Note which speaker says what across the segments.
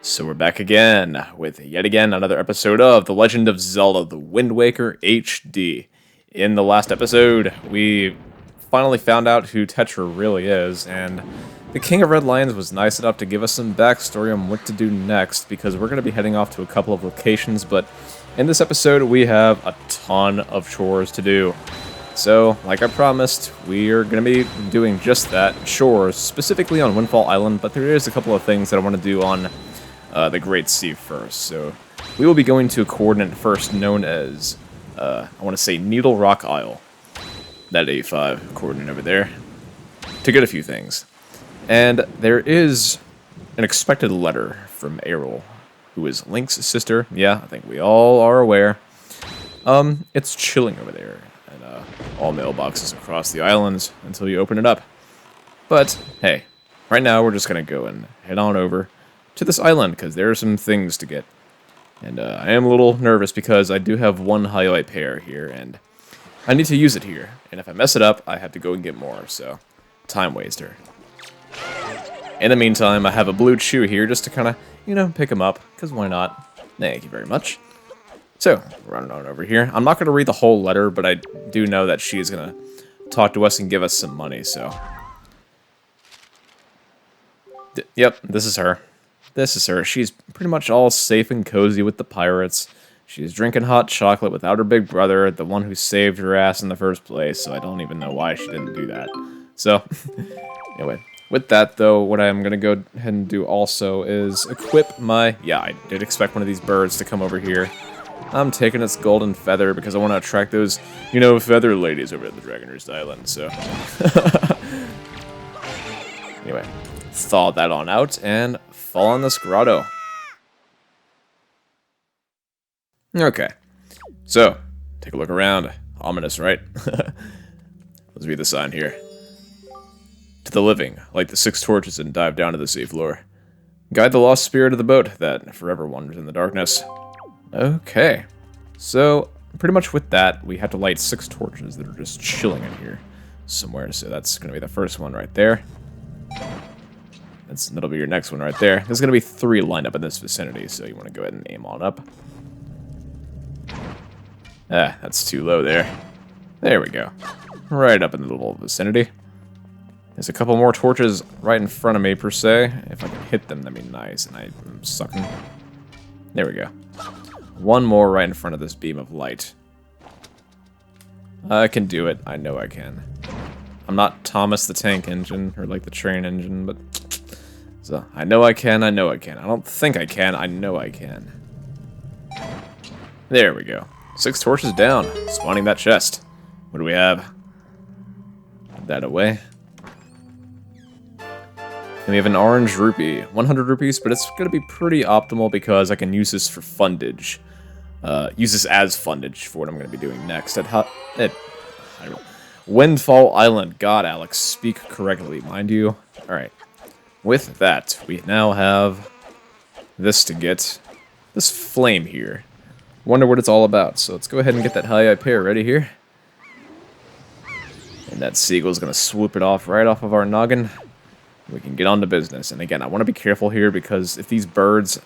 Speaker 1: So we're back again with yet again another episode of The Legend of Zelda: The Wind Waker HD. In the last episode, we finally found out who Tetra really is, and the King of Red Lions was nice enough to give us some backstory on what to do next, because we're going to be heading off to a couple of locations, but in this episode we have a ton of chores to do. So, like I promised, we are going to be doing just that, chores, specifically on Windfall Island, but there is a couple of things that I want to do on the Great Sea first. So, we will be going to a coordinate first known as, I want to say Needle Rock Isle, that A5 coordinate over there, to get a few things. And there is an expected letter from Errol, who is Link's sister. Yeah, I think we all are aware. It's chilling over there. All mailboxes across the islands until you open it up. But, hey, right now we're just going to go and head on over to this island, because there are some things to get. And I am a little nervous because I do have one highlight pair here, and I need to use it here. And if I mess it up, I have to go and get more, so time waster. In the meantime, I have a Blue Chus here just to kind of, pick him up, because why not? Thank you very much. So, running on over here. I'm not going to read the whole letter, but I do know that she's going to talk to us and give us some money, so. Yep, this is her. This is her. She's pretty much all safe and cozy with the pirates. She's drinking hot chocolate without her big brother, the one who saved her ass in the first place, so I don't even know why she didn't do that. So, anyway. With that, though, what I'm going to go ahead and do also is equip my... Yeah, I did expect one of these birds to come over here. I'm taking its golden feather because I want to attract those, feather ladies over at the Dragon Roost Island, so... Anyway, thaw that on out and fall on this grotto. Okay, so, take a look around. Ominous, right? Let's read the sign here. To the living, light the 6 torches and dive down to the seafloor. Guide the lost spirit of the boat that forever wanders in the darkness. Okay, so pretty much with that, we have to light 6 torches that are just chilling in here somewhere. So that's going to be the first one right there. That'll be your next one right there. There's going to be 3 lined up in this vicinity, so you want to go ahead and aim on up. Ah, that's too low there. There we go. Right up in the little vicinity. There's a couple more torches right in front of me, per se. If I can hit them, that'd be nice, and I'm sucking. There we go. One more right in front of this beam of light. I can do it. I know I can. I'm not Thomas the Tank Engine, or like the train engine, but... So, I know I can, I know I can. I don't think I can, I know I can. There we go. 6 torches down, spawning that chest. What do we have? Put that away. And we have an orange rupee. 100 rupees, but it's going to be pretty optimal because I can use this for fundage. Use this as fundage for what I'm going to be doing next. I don't know. Windfall Island. God, Alex, speak correctly, mind you. Alright. With that, we now have this to get. This flame here. Wonder what it's all about. So let's go ahead and get that high pair ready here. And that seagull's going to swoop it off right off of our noggin. We can get on to business. And again, I want to be careful here because if these birds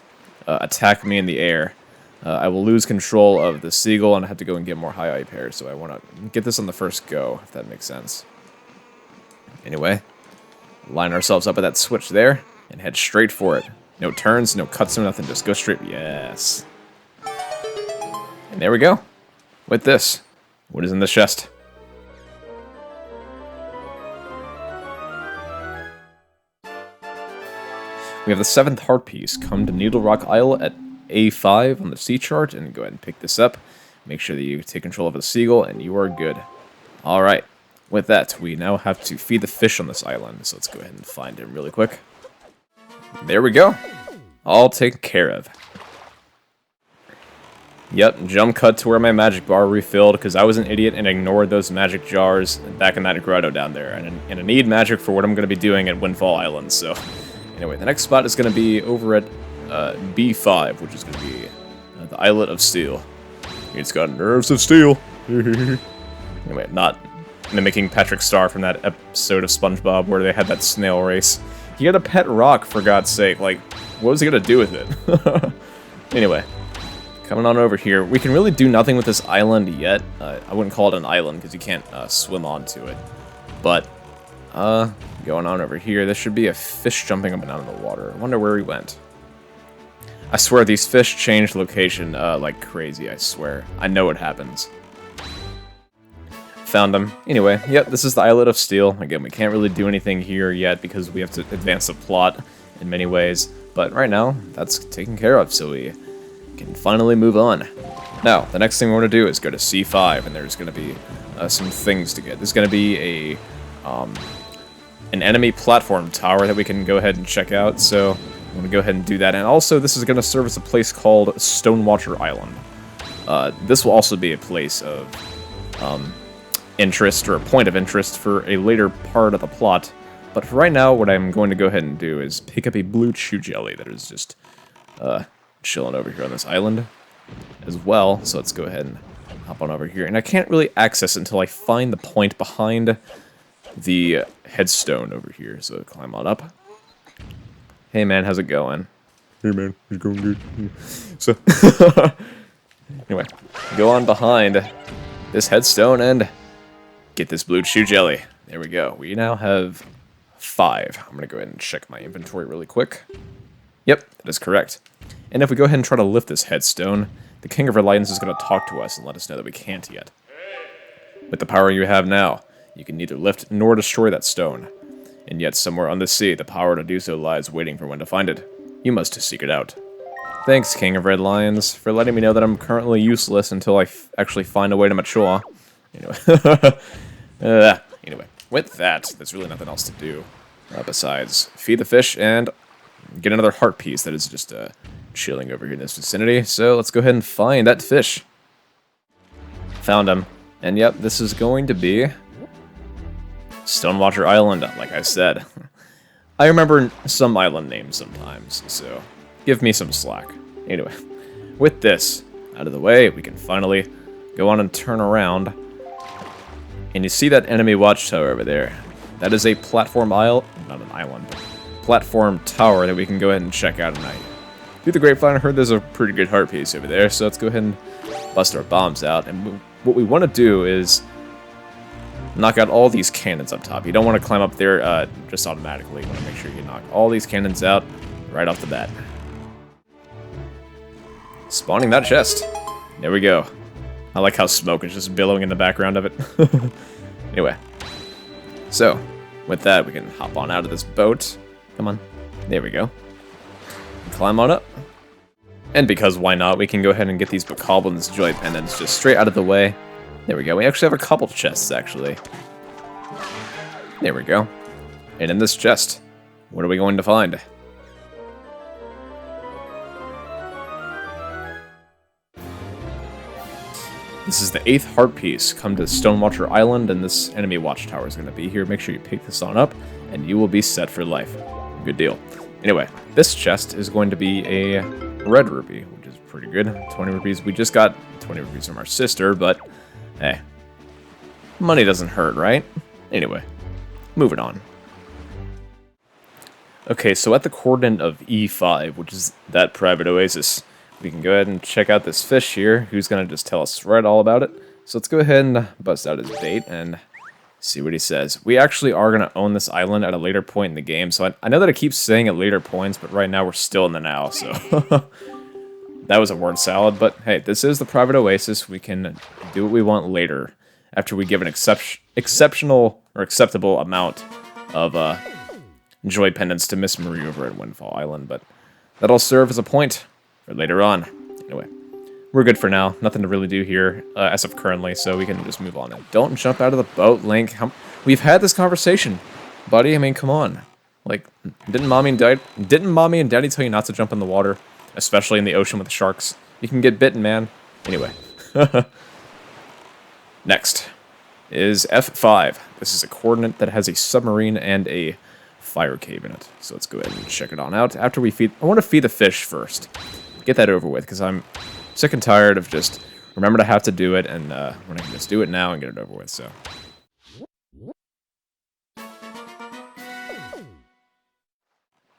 Speaker 1: attack me in the air, I will lose control of the seagull and I have to go and get more high pairs. So I want to get this on the first go, if that makes sense. Anyway, line ourselves up at that switch there and head straight for it. No turns, no cuts, no nothing. Just go straight. Yes. And there we go. With this, what is in the chest? We have the 7th heart piece. Come to Needle Rock Isle at A5 on the sea chart and go ahead and pick this up. Make sure that you take control of the seagull and you are good. Alright, with that, we now have to feed the fish on this island. So let's go ahead and find him really quick. There we go. All taken care of. Yep, jump cut to where my magic bar refilled because I was an idiot and ignored those magic jars back in that grotto down there. And I need magic for what I'm going to be doing at Windfall Island, so... Anyway, the next spot is going to be over at B5, which is going to be the Islet of Steel. It's got nerves of steel. Anyway, not mimicking Patrick Star from that episode of SpongeBob where they had that snail race. He had a pet rock, for God's sake. Like, What was he gonna do with it? Anyway, coming on over here. We can really do nothing with this island yet. I wouldn't call it an island because you can't swim onto it. But, going on over here, there should be a fish jumping up and out of the water. I wonder where he went. I swear, these fish change location like crazy, I swear. I know it happens. Found him. Anyway, yep, this is the Islet of Steel. Again, we can't really do anything here yet because we have to advance the plot in many ways. But right now, that's taken care of, so we can finally move on. Now, the next thing we want to do is go to C5, and there's going to be some things to get. There's going to be an enemy platform tower that we can go ahead and check out, so I'm going to go ahead and do that. And also, this is going to serve as a place called Stonewatcher Island. This will also be a place of interest, or a point of interest for a later part of the plot. But for right now, what I'm going to go ahead and do is pick up a Blue Chus jelly that is just chilling over here on this island as well. So let's go ahead and hop on over here. And I can't really access it until I find the point behind the headstone over here. So climb on up. Hey man, how's it going? Hey man, it's going good. So anyway, go on behind this headstone and get this Blue Chus jelly. There we go. We now have 5. I'm going to go ahead and check my inventory really quick. Yep, that is correct. And if we go ahead and try to lift this headstone, the King of Reliance is going to talk to us and let us know that we can't yet. With the power you have now, you can neither lift nor destroy that stone. And yet somewhere on the sea, the power to do so lies waiting for one to find it. You must seek it out. Thanks, King of Red Lions, for letting me know that I'm currently useless until I actually find a way to mature. Anyway, with that, there's really nothing else to do besides feed the fish and get another heart piece that is just chilling over here in this vicinity. So let's go ahead and find that fish. Found him. And yep, this is going to be Stonewatcher Island, like I said. I remember some island names sometimes, so give me some slack. Anyway, with this out of the way, we can finally go on and turn around. And you see that enemy watchtower over there. That is a platform isle, not an island, but platform tower that we can go ahead and check out tonight. Through the grapevine, I heard there's a pretty good heart piece over there, so let's go ahead and bust our bombs out. And what we want to do is knock out all these cannons up top. You don't want to climb up there just automatically. You want to make sure you knock all these cannons out right off the bat. Spawning that chest. There we go. I like how smoke is just billowing in the background of it. Anyway. So, with that, we can hop on out of this boat. Come on. There we go. Climb on up. And because why not, we can go ahead and get these Bokoblins joy pendants just straight out of the way. There we go. We actually have a couple chests, actually. There we go. And in this chest, what are we going to find? This is the 8th heart piece. Come to Stonewatcher Island, and this enemy watchtower is going to be here. Make sure you pick this on up, and you will be set for life. Good deal. Anyway, this chest is going to be a red rupee, which is pretty good. 20 rupees. We just got 20 rupees from our sister, but hey, money doesn't hurt, right? Anyway, moving on. Okay, so at the coordinate of E5, which is that private oasis, we can go ahead and check out this fish here, who's going to just tell us right all about it. So let's go ahead and bust out his bait and see what he says. We actually are going to own this island at a later point in the game, so I know that I keep saying at later points, but right now we're still in the now, so that was a word salad. But hey, this is the private oasis. We can do what we want later after we give an exceptional or acceptable amount of joy pendants to Miss Marie over at Windfall Island, but that'll serve as a point for later on. Anyway, we're good for now. Nothing to really do here as of currently, so we can just move on. And don't jump out of the boat, Link. We've had this conversation, buddy. I mean, come on. Like, didn't mommy and daddy tell you not to jump in the water, especially in the ocean with the sharks? You can get bitten, man. Anyway. Next is F5. This is a coordinate that has a submarine and a fire cave in it. So let's go ahead and check it on out. After we feed... I want to feed the fish first. Get that over with, because I'm sick and tired of just remember to have to do it, and when I can just do it now and get it over with, so.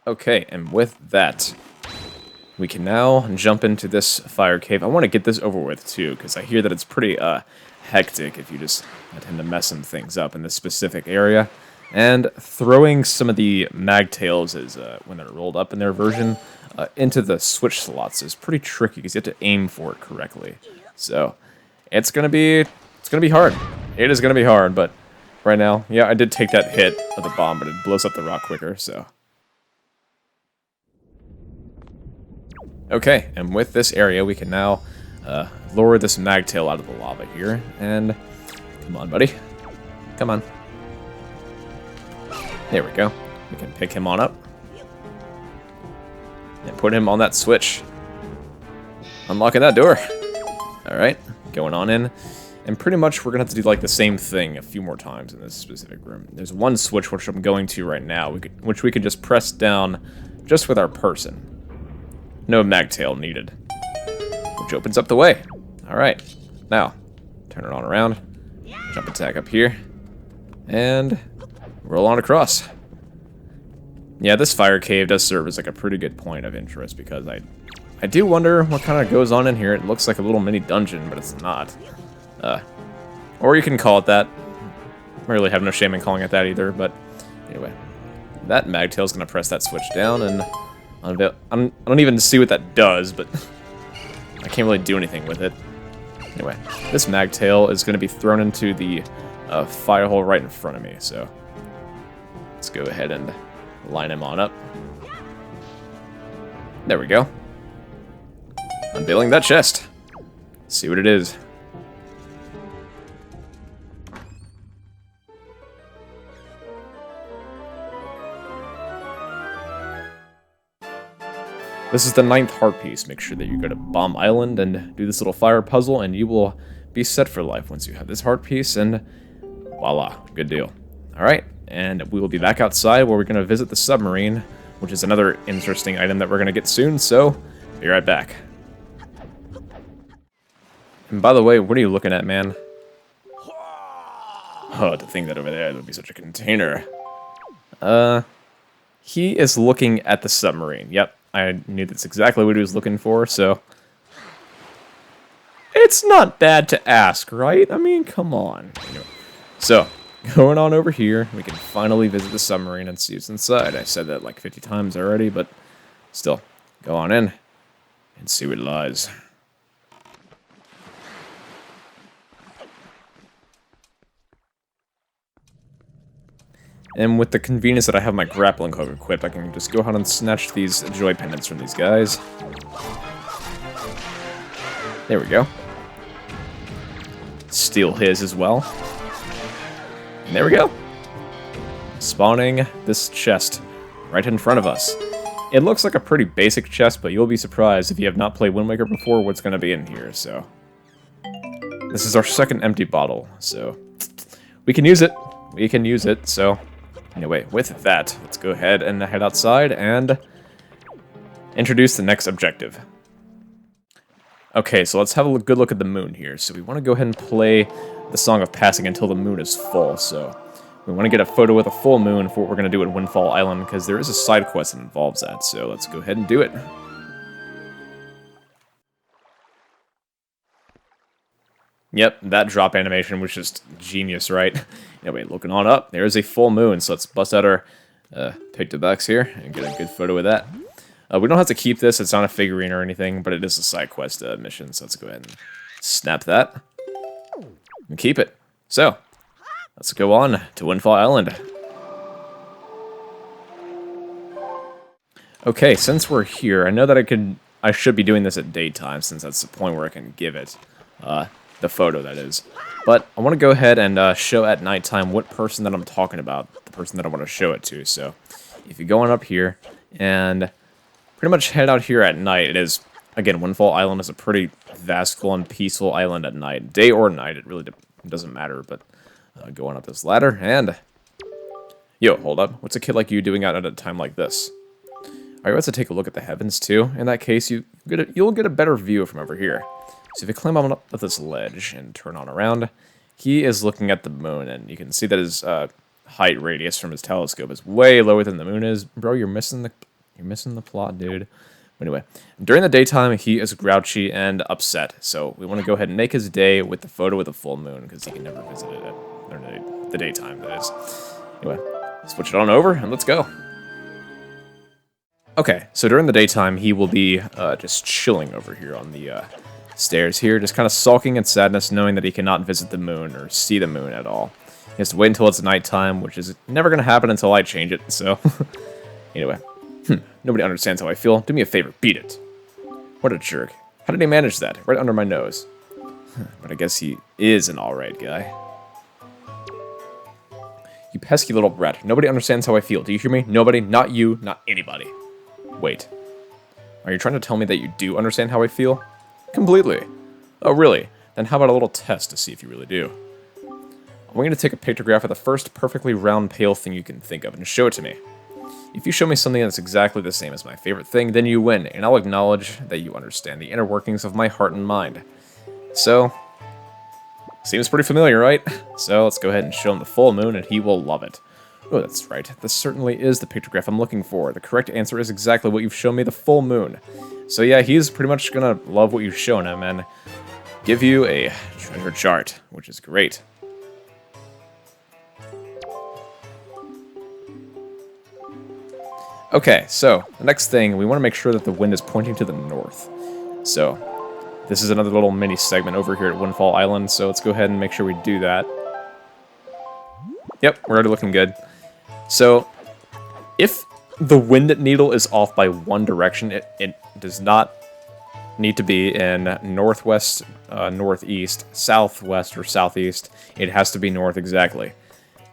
Speaker 1: Okay, and with that, we can now jump into this fire cave. I want to get this over with, too, because I hear that it's pretty hectic if you just tend to mess some things up in this specific area. And throwing some of the magtails, is when they're rolled up in their version, into the switch slots is pretty tricky because you have to aim for it correctly. So it's gonna be hard. It is gonna be hard, but right now, yeah, I did take that hit of the bomb, but it blows up the rock quicker. So okay, and with this area, we can now lower this magtail out of the lava here. And come on, buddy, come on. There we go. We can pick him on up. And put him on that switch. Unlocking that door. Alright, going on in. And pretty much we're going to have to do like the same thing a few more times in this specific room. There's one switch which I'm going to right now, which we could just press down just with our person. No magtail needed. Which opens up the way. Alright, now, turn it on around. Jump attack up here. And roll on across. Yeah, this fire cave does serve as like a pretty good point of interest because I do wonder what kind of goes on in here. It looks like a little mini dungeon, but it's not. Or you can call it that. I really have no shame in calling it that either, but anyway. That magtail's gonna press that switch down and I don't even see what that does, but I can't really do anything with it. Anyway, this magtail is gonna be thrown into the fire hole right in front of me, so let's go ahead and line him on up. There we go. Unveiling that chest. See what it is. This is the 9th heart piece. Make sure that you go to Bomb Island and do this little fire puzzle, and you will be set for life once you have this heart piece, and voila, good deal. Alright, and we will be back outside where we're going to visit the submarine, which is another interesting item that we're going to get soon, so be right back. And by the way, what are you looking at, man? Oh, to think that over there would be such a container. He is looking at the submarine. Yep, I knew that's exactly what he was looking for, so it's not bad to ask, right? I mean, come on. Anyway. So, going on over here, we can finally visit the submarine and see what's inside. I said that like 50 times already, but still, go on in and see what lies. And with the convenience that I have my grappling hook equipped, I can just go ahead and snatch these joy pendants from these guys. There we go. Steal his as well. And there we go. Spawning this chest right in front of us. It looks like a pretty basic chest, but you'll be surprised if you have not played Wind Waker before what's going to be in here, so. This is our second empty bottle, so we can use it. We can use it, so. Anyway, with that, let's go ahead and head outside and introduce the next objective. Okay, so let's have a good look at the moon here. So we want to go ahead and play the Song of Passing until the moon is full. So we want to get a photo with a full moon for what we're going to do at Windfall Island, because there is a side quest that involves that. So let's go ahead and do it. Yep, that drop animation was just genius, right? Anyway, looking on up, there's a full moon, so let's bust out our pick-to-box here and get a good photo of that. We don't have to keep this, it's not a figurine or anything, but it is a side quest mission, so let's go ahead and snap that and keep it. So, let's go on to Windfall Island. Okay, since we're here, I know that I should be doing this at daytime, since that's the point where I can give it. The photo, that is. But I want to go ahead and show at nighttime what person that I'm talking about, the person that I want to show it to. So, if you go on up here and pretty much head out here at night, it is, again, Windfall Island is a pretty vast, cool, and peaceful island at night. Day or night, it really doesn't matter, but going up this ladder, and yo, hold up. What's a kid like you doing out at a time like this? Are you about to take a look at the heavens, too? In that case, you'll get a better view from over here. So if you climb on up this ledge and turn on around, he is looking at the moon, and you can see that his height radius from his telescope is way lower than the moon is. Bro, you're missing the plot, dude. Anyway, during the daytime, he is grouchy and upset, so we want to go ahead and make his day with the photo of the full moon, because he can never visit it at the daytime, that is. Anyway, switch it on over, and let's go. Okay, so during the daytime, he will be just chilling over here on the stairs here, just kind of sulking in sadness, knowing that he cannot visit the moon or see the moon at all. He has to wait until it's nighttime, which is never going to happen until I change it, so... Anyway. Nobody understands how I feel. Do me a favor, beat it. What a jerk. How did he manage that? Right under my nose. But I guess he is an alright guy. You pesky little brat. Nobody understands how I feel. Do you hear me? Nobody. Not you. Not anybody. Wait. Are you trying to tell me that you do understand how I feel? Completely. Oh, really? Then how about a little test to see if you really do? I'm going to take a pictograph of the first perfectly round pale thing you can think of and show it to me. If you show me something that's exactly the same as my favorite thing, then you win, and I'll acknowledge that you understand the inner workings of my heart and mind. So, seems pretty familiar, right? So let's go ahead and show him the full moon, and he will love it. Oh, that's right. This certainly is the pictograph I'm looking for. The correct answer is exactly what you've shown me, the full moon. So yeah, he's pretty much gonna love what you've shown him, and give you a treasure chart, which is great. Okay, so, the next thing, we want to make sure that the wind is pointing to the north. So, this is another little mini segment over here at Windfall Island, so let's go ahead and make sure we do that. Yep, we're already looking good. So, if the wind needle is off by one direction, it does not need to be in northwest, northeast, southwest, or southeast. It has to be north exactly.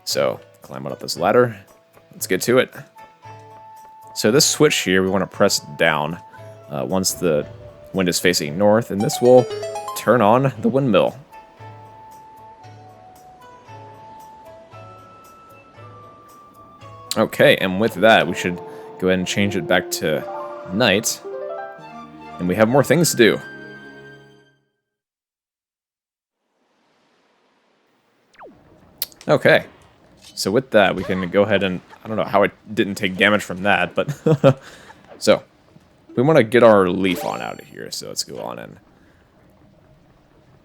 Speaker 1: So, climb on up this ladder. Let's get to it. So this switch here, we want to press down once the wind is facing north, and this will turn on the windmill. Okay, and with that, we should go ahead and change it back to night, and we have more things to do. Okay. So with that, we can go ahead and... I don't know how it didn't take damage from that, but... So, we want to get our leaf on out of here, so let's go on and...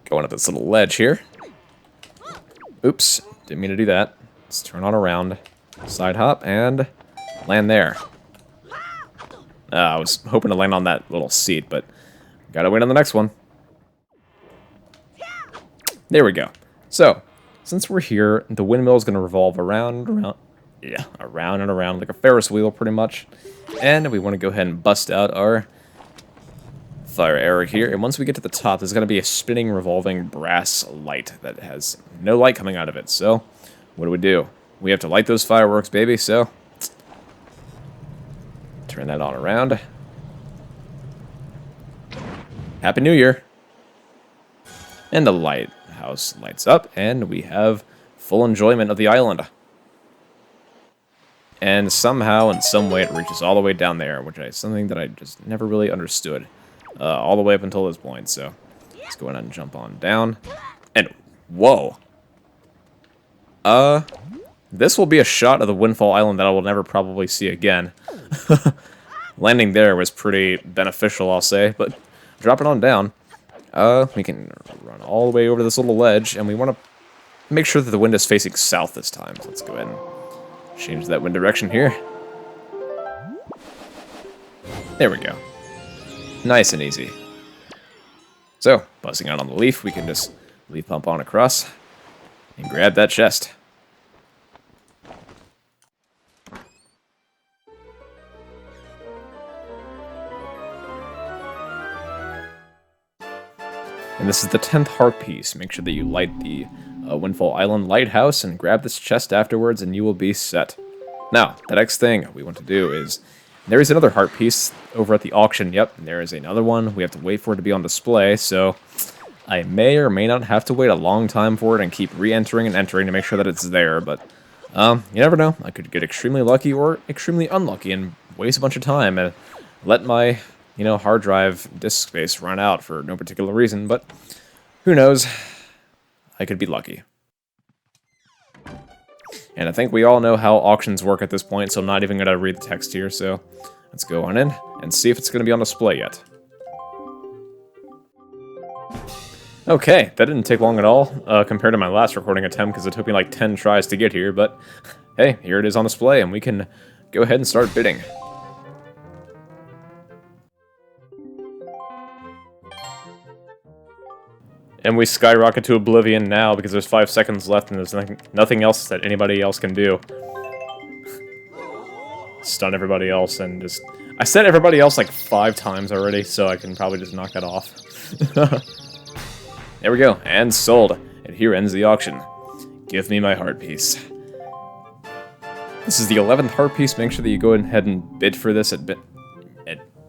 Speaker 1: Going up this little ledge here. Oops, didn't mean to do that. Let's turn on around, side hop, and land there. I was hoping to land on that little seat, but gotta wait on the next one. There we go. So... Since we're here, the windmill is going to revolve around and around like a Ferris wheel, pretty much. And we want to go ahead and bust out our fire arrow here. And once we get to the top, there's going to be a spinning, revolving brass light that has no light coming out of it. So, what do? We have to light those fireworks, baby, so... Turn that on around. Happy New Year! And the lighthouse lights up, and we have full enjoyment of the island. And somehow, in some way, it reaches all the way down there, which is something that I just never really understood. All the way up until this point, so... Let's go ahead and jump on down. And, whoa! This will be a shot of the Windfall Island that I will never probably see again. Landing there was pretty beneficial, I'll say, but dropping on down... we can run all the way over this little ledge, and we want to make sure that the wind is facing south this time. So let's go ahead and change that wind direction here. There we go. Nice and easy. So, buzzing out on the leaf, we can just leaf pump on across and grab that chest. And this is the 10th heart piece. Make sure that you light the Windfall Island lighthouse and grab this chest afterwards, and you will be set. Now, the next thing we want to do is... There is another heart piece over at the auction. Yep, and there is another one. We have to wait for it to be on display, so... I may or may not have to wait a long time for it and keep re-entering and entering to make sure that it's there, but... you never know. I could get extremely lucky or extremely unlucky and waste a bunch of time and let my... hard drive disk space run out for no particular reason, but who knows? I could be lucky. And I think we all know how auctions work at this point, so I'm not even going to read the text here, so let's go on in and see if it's going to be on display yet. Okay, that didn't take long at all compared to my last recording attempt because it took me like 10 tries to get here, but hey, here it is on display and we can go ahead and start bidding. And we skyrocket to oblivion now because there's 5 seconds left and there's nothing else that anybody else can do. Stun everybody else and just... I said everybody else like 5 times already, so I can probably just knock that off. There we go, and sold. And here ends the auction. Give me my heart piece. This is the 11th heart piece. Make sure that you go ahead and bid for this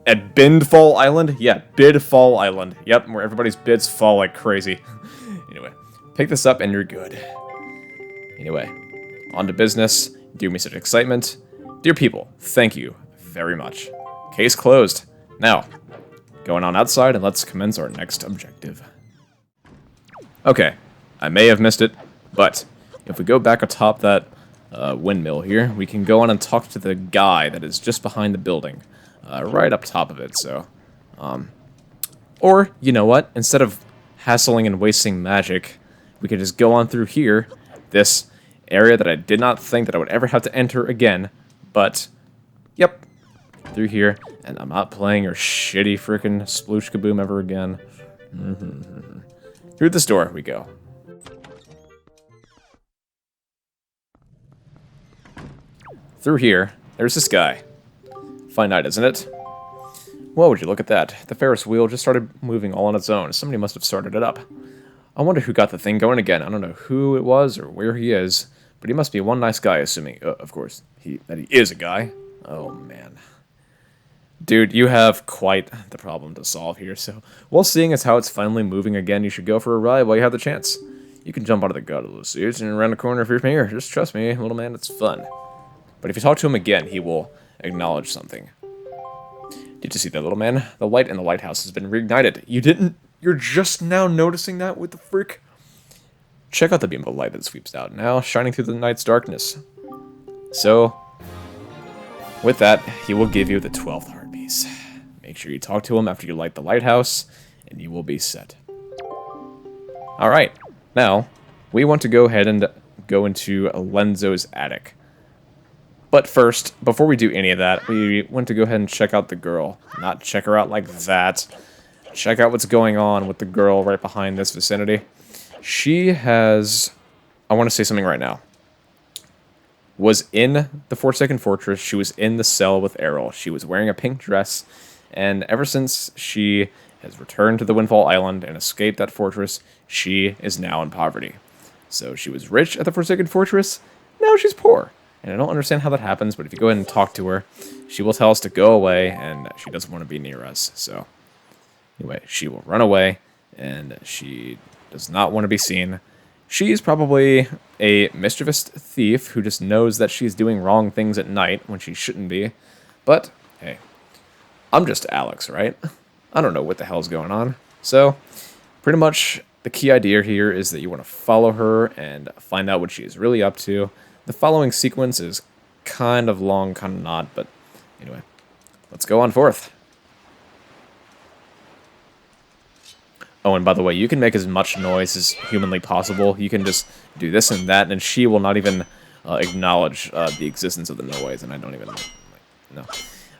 Speaker 1: at Bindfall Island? Yeah, Bidfall Island. Yep, where everybody's bids fall like crazy. Anyway, pick this up and you're good. Anyway, on to business. Do me such excitement. Dear people, thank you very much. Case closed. Now, going on outside and let's commence our next objective. Okay, I may have missed it, but if we go back atop that windmill here, we can go on and talk to the guy that is just behind the building. Right up top of it, so... or, you know what? Instead of hassling and wasting magic, we could just go on through here, this area that I did not think that I would ever have to enter again, but, yep, through here, and I'm not playing your shitty frickin' sploosh kaboom ever again. Through this door we go. Through here, there's this guy. Fine night, isn't it? Whoa, would you look at that. The Ferris wheel just started moving all on its own. Somebody must have started it up. I wonder who got the thing going again. I don't know who it was or where he is, but he must be one nice guy, assuming, of course, that he is a guy. Oh, man. Dude, you have quite the problem to solve here, so while seeing as how it's finally moving again, you should go for a ride while you have the chance. You can jump out of the gut of the seats and around the corner if you're from here. Just trust me, little man, it's fun. But if you talk to him again, he will acknowledge something. Did you see that, little man? The light in the lighthouse has been reignited. You didn't? You're just now noticing that? What the frick? Check out the beam of light that sweeps out now, shining through the night's darkness. So, with that, he will give you the 12th heart piece. Make sure you talk to him after you light the lighthouse, and you will be set. Alright, now, we want to go ahead and go into Lenzo's attic. But first, before we do any of that, we want to go ahead and check out the girl. Not check her out like that. Check out what's going on with the girl right behind this vicinity. She has... I want to say something right now. Was in the Forsaken Fortress. She was in the cell with Errol. She was wearing a pink dress. And ever since she has returned to the Windfall Island and escaped that fortress, she is now in poverty. So she was rich at the Forsaken Fortress. Now she's poor. And I don't understand how that happens, but if you go ahead and talk to her, she will tell us to go away, and she doesn't want to be near us. So, anyway, she will run away, and she does not want to be seen. She's probably a mischievous thief who just knows that she's doing wrong things at night when she shouldn't be. But, hey, I'm just Alex, right? I don't know what the hell's going on. So, pretty much the key idea here is that you want to follow her and find out what she's really up to. The following sequence is kind of long, kind of not, but anyway, let's go on forth. Oh, and by the way, you can make as much noise as humanly possible. You can just do this and that, and she will not even acknowledge the existence of the noise, and I don't even know.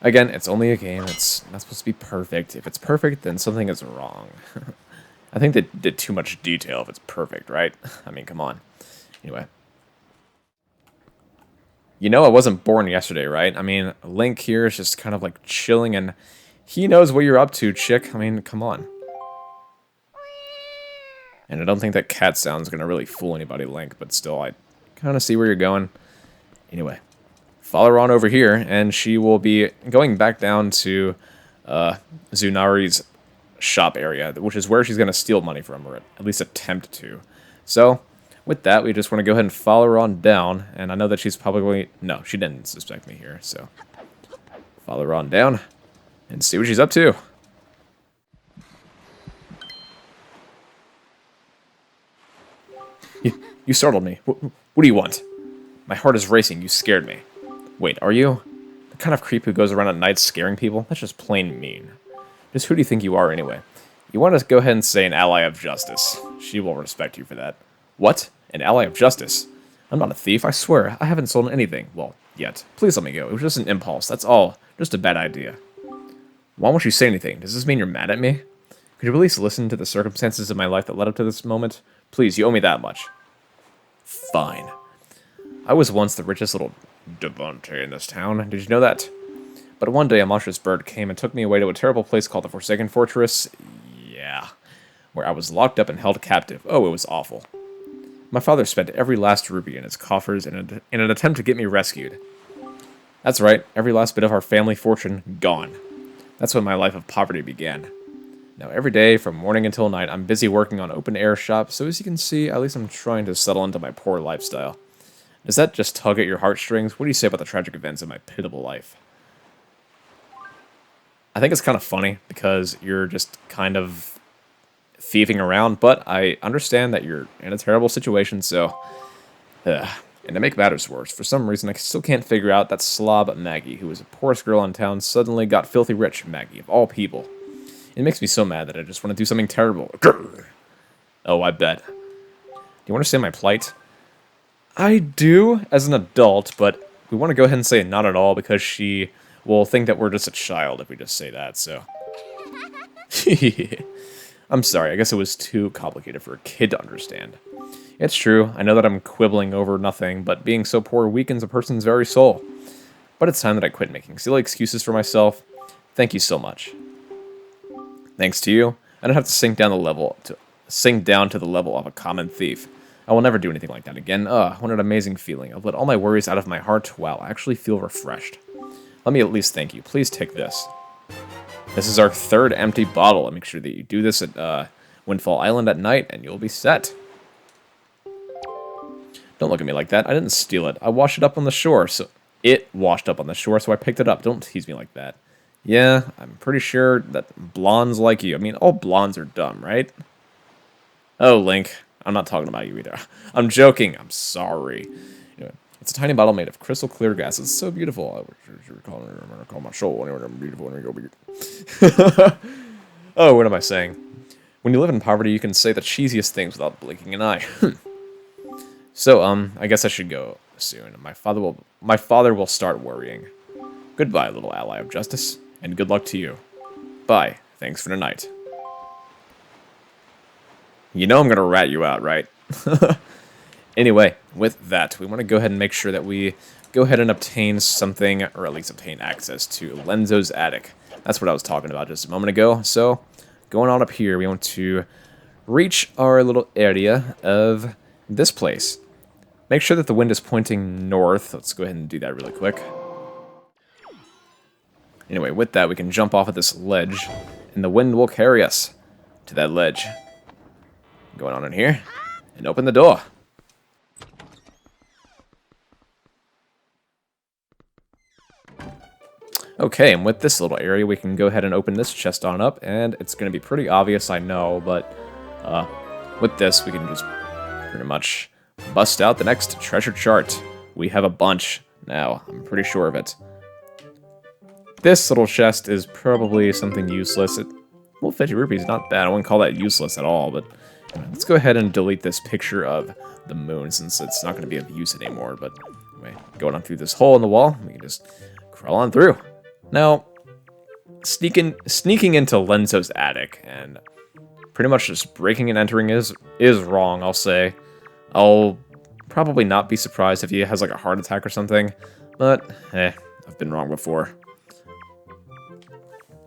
Speaker 1: Again, it's only a game. It's not supposed to be perfect. If it's perfect, then something is wrong. I think they did too much detail if it's perfect, right? I mean, come on. Anyway. You know I wasn't born yesterday, right? I mean, Link here is just kind of like chilling, and he knows what you're up to, chick. I mean, come on. And I don't think that cat sound's gonna really fool anybody, Link, but still, I kind of see where you're going. Anyway, follow her on over here, and she will be going back down to Zunari's shop area, which is where she's gonna steal money from, or at least attempt to. So, with that, we just want to go ahead and follow her on down, and I know that she's probably... No, she didn't suspect me here, so... Follow her on down, and see what she's up to. You startled me. What do you want? My heart is racing. You scared me. Wait, are you? kind of creep who goes around at night scaring people? That's just plain mean. Just who do you think you are anyway? You want to go ahead and say an ally of justice. She will respect you for that. What? An ally of justice? I'm not a thief, I swear. I haven't stolen anything. Well, yet. Please let me go. It was just an impulse, that's all. Just a bad idea. Why won't you say anything? Does this mean you're mad at me? Could you at least listen to the circumstances of my life that led up to this moment? Please, you owe me that much. Fine. I was once the richest little Devontae in this town. Did you know that? But one day a monstrous bird came and took me away to a terrible place called the Forsaken Fortress. Yeah. Where I was locked up and held captive. Oh, it was awful. My father spent every last rupee in his coffers in an attempt to get me rescued. That's right, every last bit of our family fortune gone. That's when my life of poverty began. Now every day, from morning until night, I'm busy working on open-air shops, so as you can see, at least I'm trying to settle into my poor lifestyle. Does that just tug at your heartstrings? What do you say about the tragic events of my pitiable life? I think it's kind of funny, because you're just kind of thieving around, but I understand that you're in a terrible situation, so... And to make matters worse, for some reason I still can't figure out that slob Maggie, who was the poorest girl in town, suddenly got filthy rich, Maggie, of all people. It makes me so mad that I just want to do something terrible. Oh, I bet. Do you understand my plight? I do, as an adult, but we want to go ahead and say not at all, because she will think that we're just a child if we just say that, so... I'm sorry, I guess it was too complicated for a kid to understand. It's true, I know that I'm quibbling over nothing, but being so poor weakens a person's very soul. But it's time that I quit making silly excuses for myself. Thank you so much. Thanks to you, I don't have to sink down to the level of a common thief. I will never do anything like that again. What an amazing feeling. I've let all my worries out of my heart. Wow, I actually feel refreshed. Let me at least thank you. Please take this. This is our third empty bottle. Make sure that you do this at Windfall Island at night, and you'll be set. Don't look at me like that. I didn't steal it. I washed it up on the shore, so... It washed up on the shore, so I picked it up. Don't tease me like that. Yeah, I'm pretty sure that blondes like you. I mean, all blondes are dumb, right? Oh, Link. I'm not talking about you either. I'm joking. I'm sorry. Anyway, it's a tiny bottle made of crystal clear gas. It's so beautiful. I'm going to call my soul. Anyway, I'm beautiful. Oh, what am I saying? When you live in poverty, you can say the cheesiest things without blinking an eye. So, I guess I should go soon. My father will start worrying. Goodbye, little ally of justice, and good luck to you. Bye. Thanks for tonight. You know I'm gonna rat you out, right? Anyway, with that, we want to go ahead and make sure that we go ahead and obtain something, or at least obtain access to Lenzo's attic. That's what I was talking about just a moment ago. So, going on up here, we want to reach our little area of this place. Make sure that the wind is pointing north. Let's go ahead and do that really quick. Anyway, with that, we can jump off of this ledge, and the wind will carry us to that ledge. Going on in here, and open the door. Okay, and with this little area, we can go ahead and open this chest on up, and it's going to be pretty obvious, I know, but with this, we can just pretty much bust out the next treasure chart. We have a bunch now, I'm pretty sure of it. This little chest is probably something useless. Well, 50 rupees, not bad. I wouldn't call that useless at all, but let's go ahead and delete this picture of the moon since it's not going to be of use anymore. But anyway, going on through this hole in the wall, we can just crawl on through. Now, sneaking into Lenzo's attic and pretty much just breaking and entering is wrong, I'll say. I'll probably not be surprised if he has like a heart attack or something, but I've been wrong before.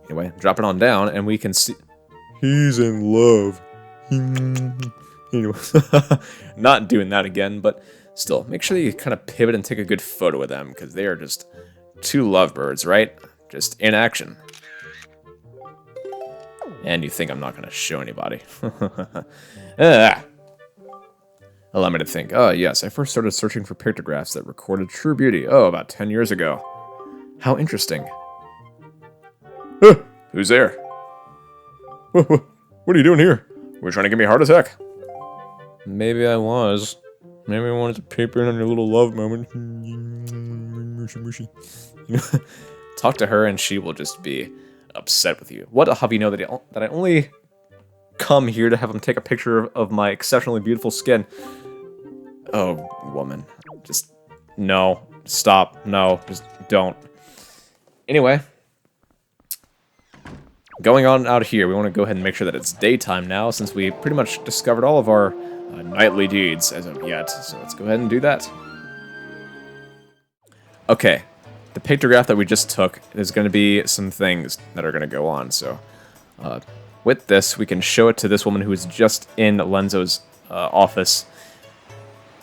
Speaker 1: Anyway, drop it on down, and we can see... He's in love. Anyway, not doing that again, but still, make sure that you kind of pivot and take a good photo of them, because they are just two lovebirds, right? Just in action. And you think I'm not going to show anybody. Allow me to think. Oh, yes, I first started searching for pictographs that recorded true beauty. Oh, about 10 years ago. How interesting. Who's there? What are you doing here? Were you trying to give me a heart attack? Maybe I was. Maybe I wanted to paper in on your little love moment. Mushy, mushy. Talk to her and she will just be upset with you. What a hubby know that I only come here to have him take a picture of my exceptionally beautiful skin. Oh, woman. Just, no. Stop. No. Just don't. Anyway. Going on out here, we want to go ahead and make sure that it's daytime now, since we pretty much discovered all of our nightly deeds as of yet. So let's go ahead and do that. Okay. The pictograph that we just took, there's going to be some things that are going to go on. So, with this, we can show it to this woman who is just in Lenzo's office.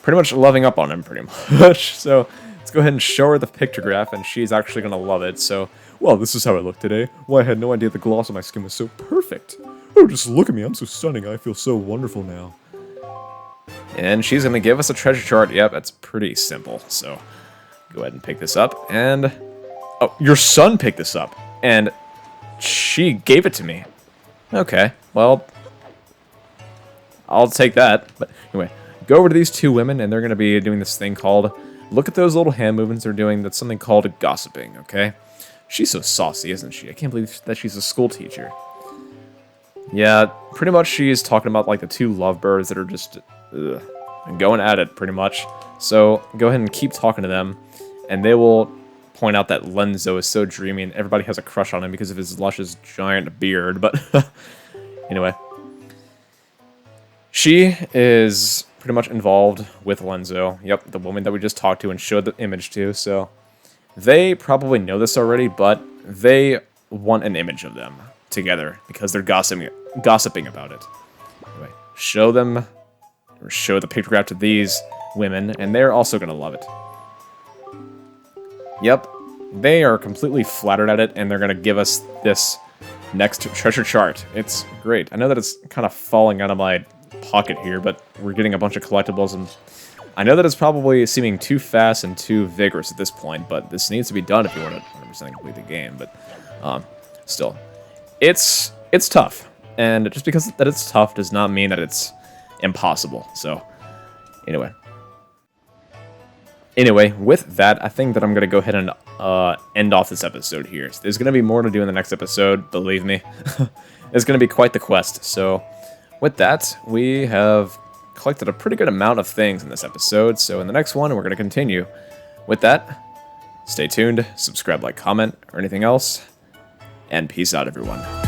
Speaker 1: Pretty much loving up on him, pretty much. So, let's go ahead and show her the pictograph, and she's actually going to love it. So, well, this is how I look today. Why, I had no idea the gloss on my skin was so perfect. Oh, just look at me, I'm so stunning. I feel so wonderful now. And she's going to give us a treasure chart. Yep, that's pretty simple. So, go ahead and pick this up. And, oh, your son picked this up. And she gave it to me. Okay, well, I'll take that. But anyway, go over to these two women, and they're going to be doing this thing called, look at those little hand movements they're doing. That's something called gossiping, okay? She's so saucy, isn't she? I can't believe that she's a school teacher. Yeah, pretty much she's talking about, like, the two lovebirds that are just going at it, pretty much. So, go ahead and keep talking to them, and they will point out that Lenzo is so dreamy, and everybody has a crush on him because of his luscious giant beard, but anyway. She is pretty much involved with Lenzo. Yep, the woman that we just talked to and showed the image to, so they probably know this already, but they want an image of them together because they're gossiping about it. Anyway, show them, or show the pictograph to these women, and they're also going to love it. Yep, they are completely flattered at it, and they're going to give us this next treasure chart. It's great. I know that it's kind of falling out of my pocket here, but we're getting a bunch of collectibles, and I know that it's probably seeming too fast and too vigorous at this point, but this needs to be done if you want to 100% complete the game. But still, it's tough, and just because that it's tough does not mean that it's impossible. So Anyway, with that, I think that I'm going to go ahead and end off this episode here. So there's going to be more to do in the next episode, believe me. It's going to be quite the quest. So with that, we have collected a pretty good amount of things in this episode. So in the next one, we're going to continue. With that, stay tuned, subscribe, like, comment, or anything else, and peace out, everyone.